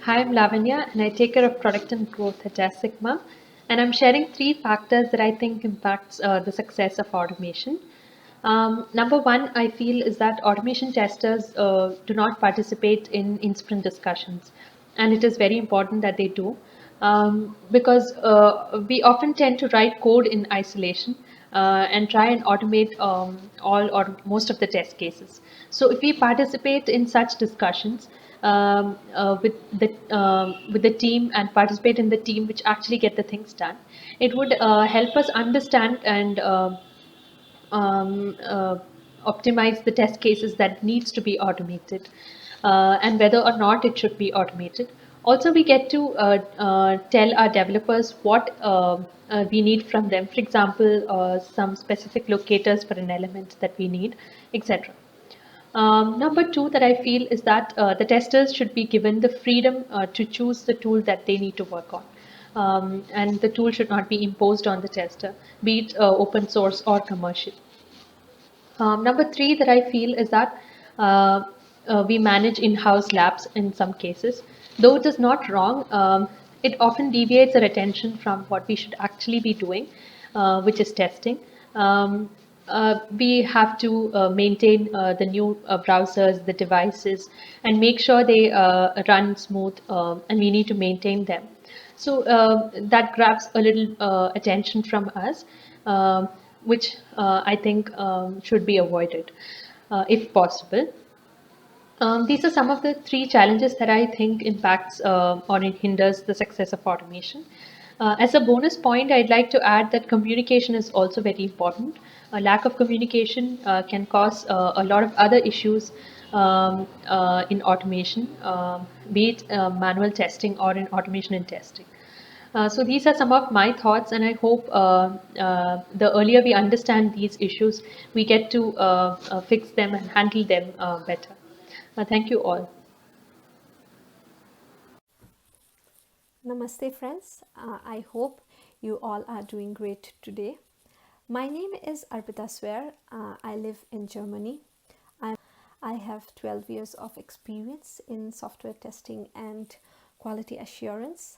Hi, I'm Lavanya, and I take care of product and growth at Jazz Sigma. And I'm sharing three factors that I think impacts the success of automation. Number one, I feel is that automation testers do not participate in sprint discussions, and it is very important that they do, because we often tend to write code in isolation and try and automate all or most of the test cases. So if we participate in such discussions with the team and participate in the team which actually get the things done, it would help us understand and um, uh, optimize the test cases that needs to be automated, and whether or not it should be automated. Also, we get to tell our developers what we need from them. For example, some specific locators for an element that we need, etc. Number two that I feel is that the testers should be given the freedom to choose the tool that they need to work on. And the tool should not be imposed on the tester, be it open source or commercial. Number three that I feel is that uh, we manage in-house labs in some cases. Though it is not wrong, it often deviates our attention from what we should actually be doing, which is testing. We have to maintain the new browsers, the devices, and make sure they run smooth, and we need to maintain them. So that grabs a little attention from us, which I think should be avoided if possible. These are some of the three challenges that I think impacts or it hinders the success of automation. As a bonus point, I'd like to add that communication is also very important. A lack of communication can cause a lot of other issues in automation, be it manual testing or in automation and testing. So these are some of my thoughts, and I hope the earlier we understand these issues, we get to fix them and handle them better. Thank you all. Namaste, friends. I hope you all are doing great today. My name is Arpita Swer. I live in Germany. I have 12 years of experience in software testing and quality assurance.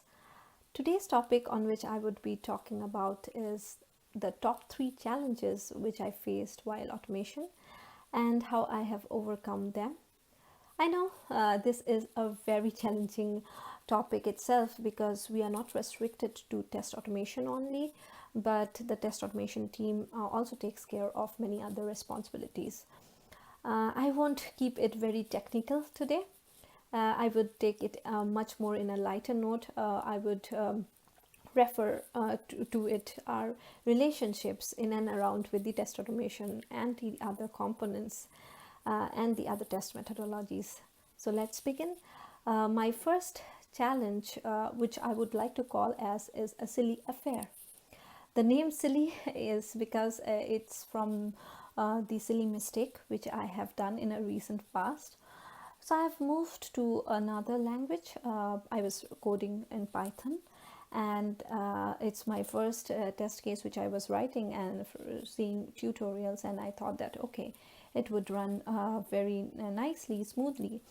Today's topic on which I would be talking about is the top three challenges which I faced while automation and how I have overcome them. I know this is a very challenging topic itself because we are not restricted to test automation only, but the test automation team also takes care of many other responsibilities. I won't keep it very technical today. I would take it much more in a lighter note. I would refer to it our relationships in and around with the test automation and the other components and the other test methodologies. So let's begin. My first challenge, which I would like to call as, is a silly affair. The name silly is because it's from the silly mistake which I have done in a recent past. So I've moved to another language. I was coding in Python, and it's my first test case which I was writing and seeing tutorials, and I thought that okay, it would run very nicely, smoothly.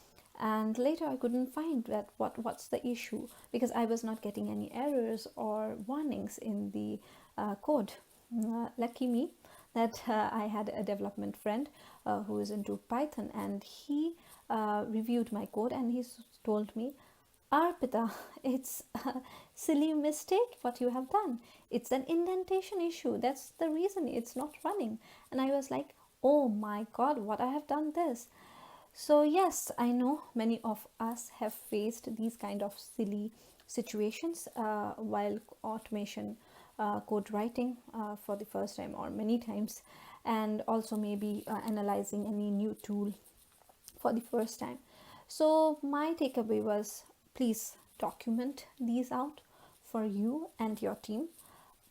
And later I couldn't find that what's the issue, because I was not getting any errors or warnings in the code. Lucky me that I had a development friend who is into Python, and he reviewed my code and he told me, Arpita, it's a silly mistake what you have done. It's an indentation issue. That's the reason it's not running. And I was like, oh my god, what I have done this. So yes, I know many of us have faced these kind of silly situations while automation code writing for the first time or many times, and also maybe analyzing any new tool for the first time. So my takeaway was, please document these out for you and your team.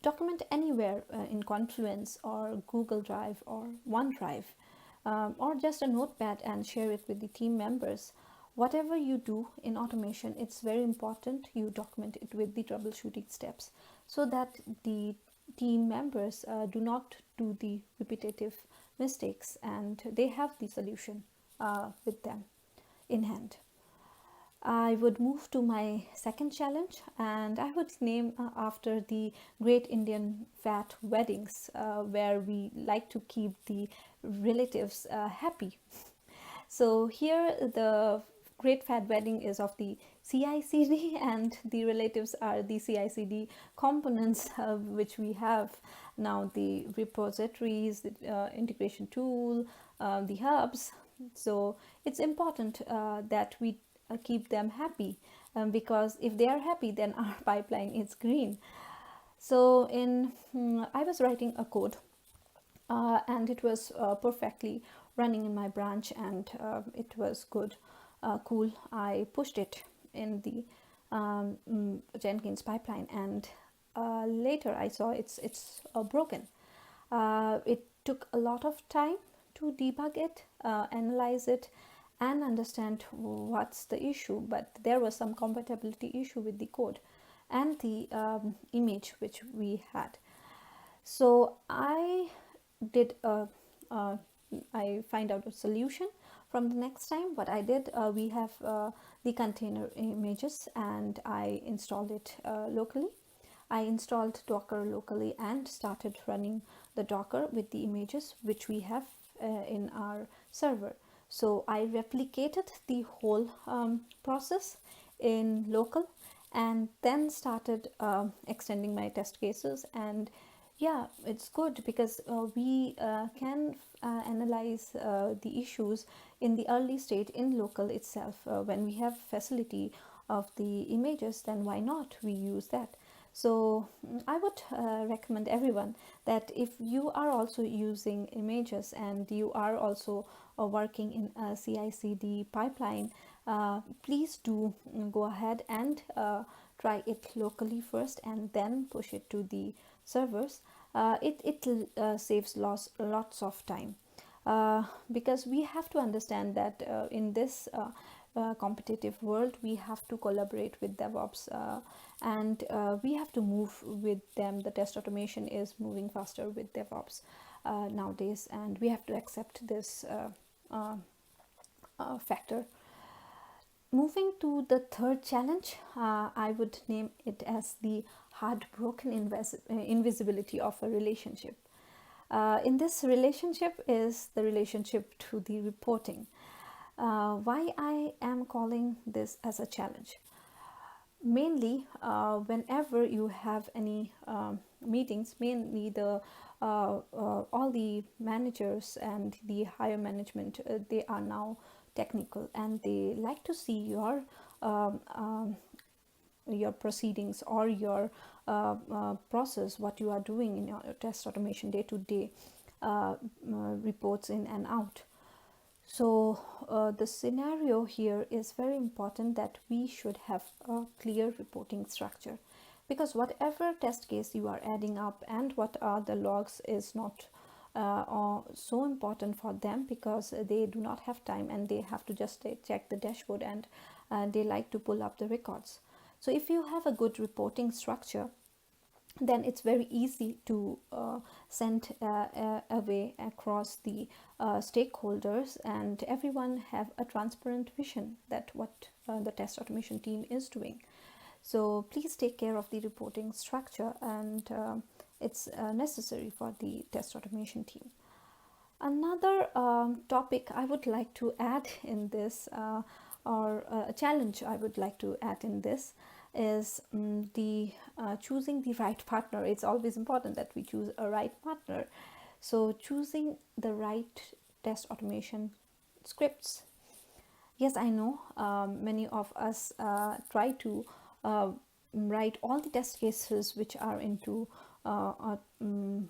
Document anywhere in Confluence or Google Drive or OneDrive, or just a notepad, and share it with the team members. Whatever you do in automation, it's very important you document it with the troubleshooting steps so that the team members do not do the repetitive mistakes and they have the solution with them in hand. I would move to my second challenge, and I would name after the Great Indian Fat Weddings, where we like to keep the relatives happy. So here the Great Fat Wedding is of the CICD, and the relatives are the CICD components which we have now: the repositories, the integration tool, the hubs. So it's important that we keep them happy, because if they are happy, then our pipeline is green. So I was writing a code, and it was perfectly running in my branch, and it was good, cool. I pushed it in the Jenkins pipeline, and later I saw it's broken. It took a lot of time to debug it, analyze it, and understand what's the issue. But there was some compatibility issue with the code and the image which we had. So did a, uh, I find out a solution from the next time. What I did, we have the container images, and I installed it locally. I installed Docker locally and started running the Docker with the images which we have in our server. So I replicated the whole process in local, and then started extending my test cases. And yeah, it's good because we can analyze the issues in the early stage in local itself. When we have facility of the images, then why not we use that? So I would recommend everyone that if you are also using images and you are also working in a CI/CD pipeline, please do go ahead and try it locally first, and then push it to the servers. It saves lots of time, because we have to understand that in this competitive world, we have to collaborate with DevOps, and we have to move with them. The test automation is moving faster with DevOps nowadays, and we have to accept this factor. Moving to the third challenge, I would name it as the heartbroken invisibility of a relationship. In this relationship is the relationship to the reporting. Why I am calling this as a challenge? Mainly, whenever you have any meetings, mainly the all the managers and the higher management, they are now technical, and they like to see your proceedings or your process, what you are doing in your test automation day to day, reports in and out. So the scenario here is very important, that we should have a clear reporting structure, because whatever test case you are adding up and what are the logs is not so important for them, because they do not have time and they have to just check the dashboard, and they like to pull up the records. So if you have a good reporting structure, then it's very easy to send away across the stakeholders, and everyone have a transparent vision that what the test automation team is doing. So please take care of the reporting structure, and it's necessary for the test automation team. Another topic I would like to add in this, or a challenge I would like to add in this, is the choosing the right partner. It's always important that we choose a right partner. So choosing the right test automation scripts. Yes, I know many of us try to write all the test cases which are into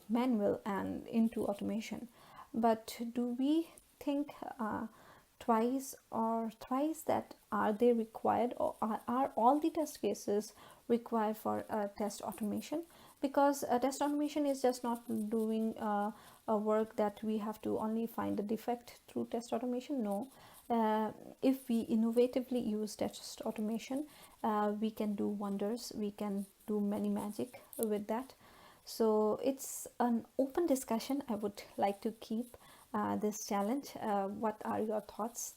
manual and into automation. But do we think twice or thrice that are they required, or are all the test cases required for test automation? Because test automation is just not doing a work that we have to only find a defect through test automation. No, if we innovatively use test automation, we can do wonders, we can do many magic with that. So it's an open discussion. I would like to keep this challenge. What are your thoughts?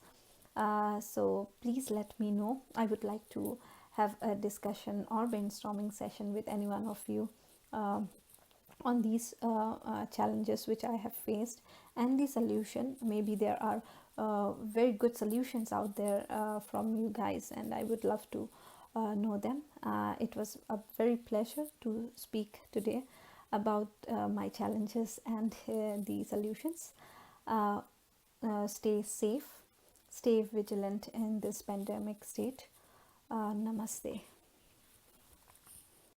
So please let me know. I would like to have a discussion or brainstorming session with any one of you on these challenges which I have faced and the solution. Maybe there are very good solutions out there from you guys, and I would love to know them. It was a very pleasure to speak today about my challenges and the solutions. Uh, Stay safe, stay vigilant in this pandemic state. Namaste.